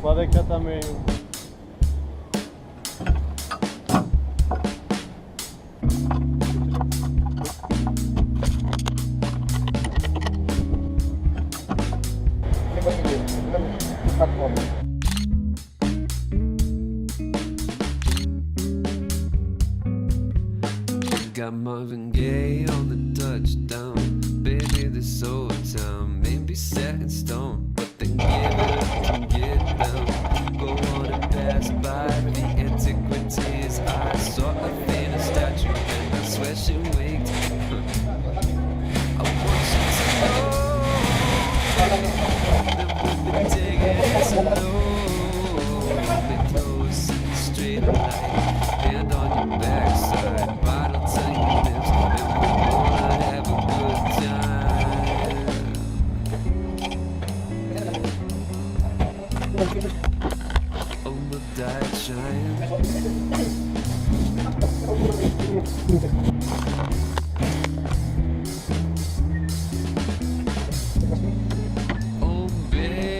Pode cá também. Got Marvin Gaye on the touchdown. Baby, this old town may be set in stone, but then give it up and get down. Go on and pass by the antiquities. I saw a thin statue and I swear she winked. I want you to know that we've been taking it slow. Been close in the straight of light, hand on your backside, bottle to your lips, and we gonna have a good time. Oh, we'll die trying. Oh, baby.